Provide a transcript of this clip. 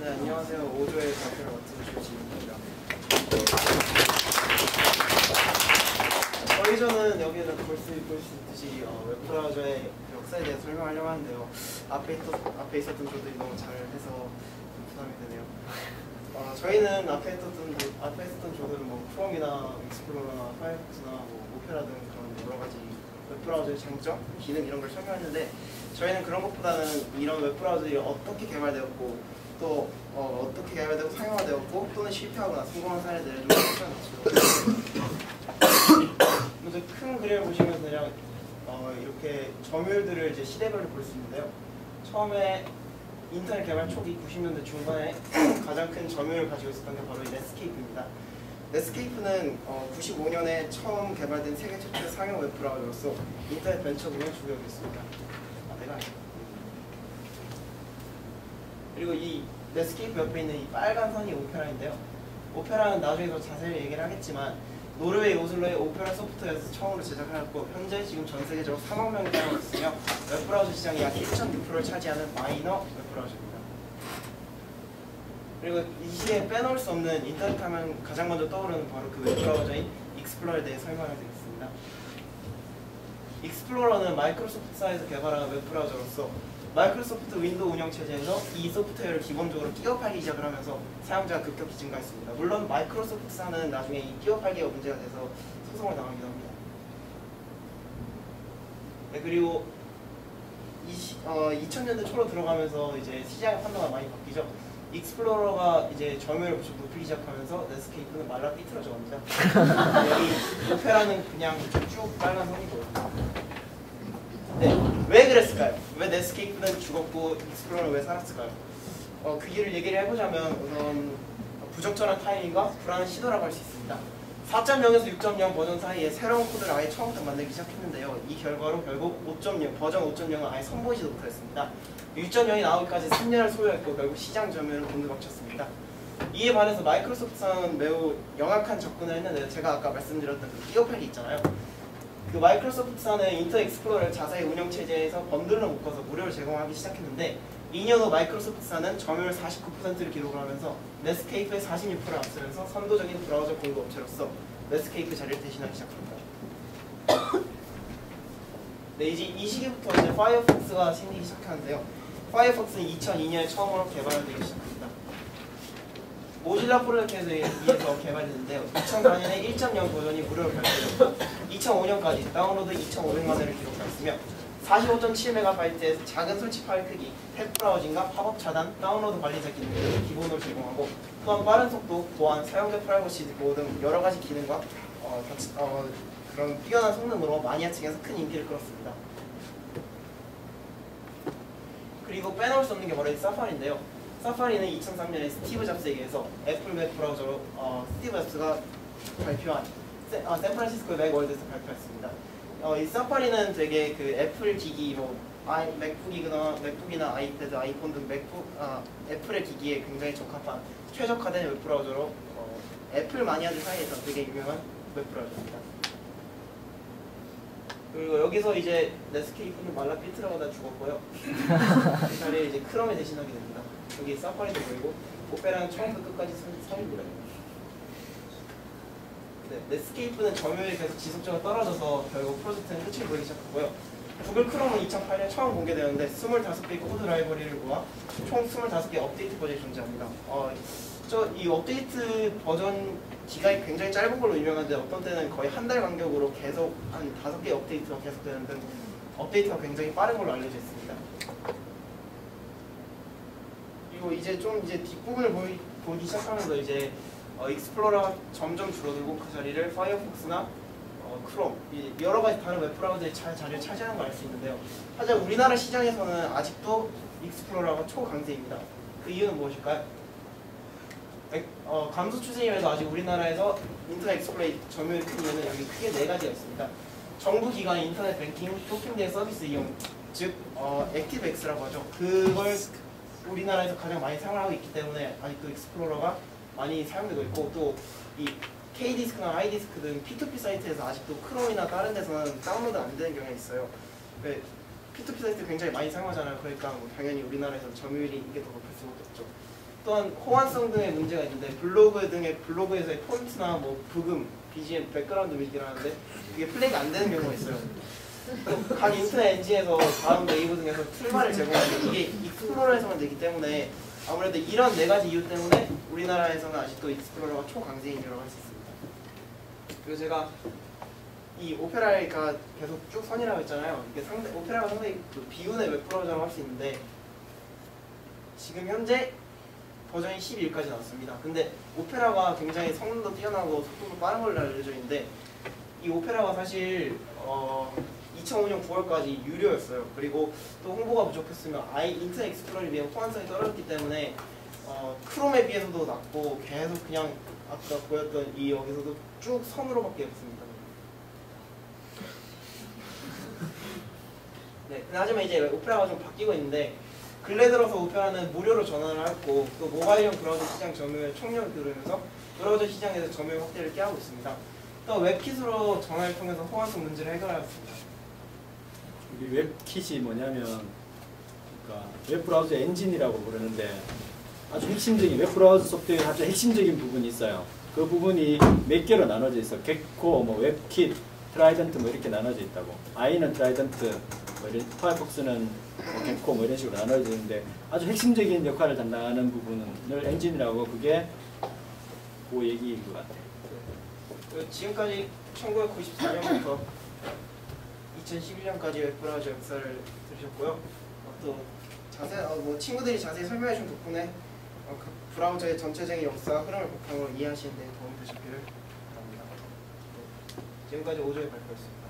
네, 안녕하세요. 5조의 발표를 맡은 조지입니다. 저희 조는 여기에서 볼 수 있듯이 웹브라우저의 역사에 대해 설명하려고 하는데요. 앞에 있었던 조들이 너무 잘해서 좀 부담이 되네요. 저희는 앞에 있었던 조들은 뭐 크롬이나 익스플로러나 파이어폭스나 뭐 오페라 등 그런 여러 가지 웹브라우저의 장점, 기능 이런 걸 설명했는데 저희는 그런 것보다는 이런 웹브라우저들이 어떻게 개발되었고 또 어떻게 개발되고 사용화되었고 또는 실패하거나 성공한 사례들을 좀 설명해드리려고 먼저 큰 그림을 보시면 그냥 이렇게 점유율들을 이제 시대별로 볼 수 있는데요. 처음에 인터넷 개발 초기 90년대 중반에 가장 큰 점유율을 가지고 있었던 게 바로 이 넷스케이프입니다. 넷스케이프는 95년에 처음 개발된 세계 최초의 상용 웹브라우저로서 인터넷 벤처 운영 주력이었습니다. 그리고 이 넷스케이프 옆에 있는 이 빨간 선이 오페라인데요. 오페라는 나중에 더 자세히 얘기를 하겠지만 노르웨이 오슬로의 오페라 소프트웨어에서 처음으로 제작하였고 현재 지금 전 세계적으로 3억 명이 사용하고 있으며 웹브라우저 시장이 약 1.6%를 차지하는 마이너 웹브라우저입니다. 그리고 이 시기에 빼놓을 수 없는 인터넷 하면 가장 먼저 떠오르는 바로 그 웹브라우저인 익스플로러에 대해 설명을 드리겠습니다. 익스플로러는 마이크로소프트사에서 개발한 웹브라우저로서 마이크로소프트 윈도우 운영체제에서 이 소프트웨어를 기본적으로 끼워 팔기 시작을 하면서 사용자가 급격히 증가했습니다. 물론 마이크로소프트사는 나중에 이 끼워 팔기가 문제가 돼서 소송을 당하기도 합니다. 네, 그리고 2000년대 초로 들어가면서 이제 시장의 판도가 많이 바뀌죠. 익스플로러가 이제 점유율을 좀 높이기 시작하면서 넷스케이프는 말라 삐뚤어져 갑니다. 여기 오페라는 그냥 쭉 빨간 선이고요. 네, 왜 그랬을까요? 왜 넷스케이프는 죽었고 익스플로러는 왜 살았을까요? 그 이유를 얘기를 해보자면 우선 부적절한 타이밍과 불안한 시도라고 할 수 있습니다. 4.0에서 6.0 버전 사이에 새로운 코드를 아예 처음부터 만들기 시작했는데요. 이 결과로 결국 5.0, 버전 5.0은 아예 선보이지도 못했습니다. 6.0이 나오기까지 3년을 소요했고 결국 시장 점유율은 곤두박쳤습니다. 이에 반해서 마이크로소프트는 매우 영악한 접근을 했는데 제가 아까 말씀드렸던 그 끼워 팔기 있잖아요. 그 마이크로소프트사는 인터넷 익스플로러를 자사의 운영체제에서 번들로 묶어서 무료로 제공하기 시작했는데 2년 후 마이크로소프트사는 점유율 49%를 기록을 하면서 넷스케이프의 46%를 앞서면서 선도적인 브라우저 공급 업체로서 넷스케이프 자리를 대신하기 시작합니다. 네, 이제 이 시기부터 이제 파이어폭스가 생기기 시작하는데요. 파이어폭스는 2002년에 처음으로 개발되기 시작합니다. 모질라 프로젝트에 의해서 개발됐는데요. 2004년에 1.0 버전이 무료로 발표됐고 2005년까지 다운로드 2,500만 회를 기록했으며 45.7MB의 작은 설치 파일 크기, 탭 브라우징과 팝업 차단, 다운로드 관리자 기능을 기본으로 제공하고 또한 빠른 속도, 보안, 사용자 프라이버시 보호 등 여러 가지 기능과 그런 뛰어난 성능으로 마니아층에서 큰 인기를 끌었습니다. 그리고 빼놓을 수 없는 게 바로 이 사파리인데요. 사파리는 2003년에 스티브 잡스에 의해서 애플 웹 브라우저로 스티브 잡스가 발표한 샌프란시스코 맥월드에서 발표했습니다. 이 사파리는 되게 그 애플 기기, 뭐 맥북이나 아이패드, 아이폰 등 애플의 기기에 굉장히 적합한 최적화된 웹 브라우저로 애플 마니아들 사이에서 되게 유명한 웹 브라우저입니다. 그리고 여기서 이제 넷스케이프는 말라 삐뚤어가다 죽었고요. 그 자리에 이제 크롬에 대신하게 됩니다. 여기 사파리도 보이고 오페라는 처음부터 끝까지 선입니다. 네, 넷스케이프는 점유율이 계속 지속적으로 떨어져서 결국 프로젝트는 끝을 보이기 시작하고요. 구글 크롬은 2008년 처음 공개되었는데 25개의 코드 라이브러리를 모아 총 25개의 업데이트 버전이 존재합니다. 이 업데이트 버전 기간이 굉장히 짧은 걸로 유명한데 어떤 때는 거의 한 달 간격으로 계속 한 5개의 업데이트가 계속되는 등 업데이트가 굉장히 빠른 걸로 알려져 있습니다. 그리고 이제 뒷부분을 보기 시작하면서 이제 익스플로러가 점점 줄어들고 그 자리를 파이어폭스나 크롬, 여러 가지 다른 웹브라우저의 자리를 차지하는 걸 알 수 있는데요. 하지만 우리나라 시장에서는 아직도 익스플로러가 초강세입니다. 그 이유는 무엇일까요? 감소 추세임에도 아직 우리나라에서 인터넷 익스플로러 점유율이 큰 이유는 여기 크게 4가지가 있습니다. 정부 기관의 인터넷 뱅킹, 쇼핑 서비스 이용, 즉 액티브엑스라고 하죠. 그걸 우리나라에서 가장 많이 사용하고 있기 때문에 아직도 익스플로러가 많이 사용되고 있고 또 이 K디스크나 아이디스크 등 P2P 사이트에서 아직도 크롬이나 다른 데서는 다운로드 안 되는 경우가 있어요. P2P 사이트 굉장히 많이 사용하잖아요. 그러니까 뭐 당연히 우리나라에서 점유율이 이게 더 높을 수밖에 없죠. 또한 호환성 등의 문제가 있는데 블로그에서의 폰트나 뭐 부금, BGM, 백그라운드 뮤직이라는데 이게 플레이가 안 되는 경우가 있어요. 또 각 인터넷 엔진에서 다음 네이버 등에서 툴바를 제공하는데 이게 익스플로러에서만 되기 때문에 아무래도 이런 네 가지 이유 때문에 우리나라에서는 아직도 익스플로러가 초강제인이라고 할 수 있습니다. 그리고 제가 이 오페라가 계속 쭉 선이라고 했잖아요. 이게 오페라가 상당히 그 비운의 웹브라우저라고 할 수 있는데 지금 현재 버전이 12까지 나왔습니다. 근데 오페라가 굉장히 성능도 뛰어나고 속도도 빠른 걸로 알려져 있는데 이 오페라가 사실 2005년 9월까지 유료였어요. 그리고 또 홍보가 부족했으면 아예 인터넷 익스플로러에 비해 호환성이 떨어졌기 때문에 크롬에 비해서도 낮고 계속 그냥 아까 보였던 이 여기서도 쭉 선으로밖에 없습니다. 네, 하지만 이제 오페라가 좀 바뀌고 있는데 근래 들어서 오페라는 무료로 전환을 했고 또 모바일용 브라우저 시장 점유율 총력을 들으면서 브라우저 시장에서 점유율 확대를 꾀하고 있습니다. 또 웹킷으로 전환을 통해서 호환성 문제를 해결하였습니다. 우리 웹킷이 뭐냐면 그러니까 웹브라우저 엔진이라고 부르는데 아주 핵심적인 웹브라우저 소프트웨어의 아주 핵심적인 부분이 있어요. 그 부분이 몇 개로 나눠져 있어. 겟코, 뭐 웹킷, 트라이던트 뭐 이렇게 나눠져 있다고. I는 트라이던트, 뭐 이런, 파이어폭스는 뭐 겟코 뭐 이런 식으로 나눠져 있는데 아주 핵심적인 역할을 담당하는 부분을 엔진이라고 그게 그 얘기인 것 같아요. 지금까지 1994년부터 2011년까지 웹브라우저 역사를 들으셨고요. 또 뭐 친구들이 자세히 설명해 준 덕분에 그 브라우저의 전체적인 역사 흐름을 바탕으로 이해하시는 데 도움이 되셨기를 바랍니다. 지금까지 오조의 발표였습니다.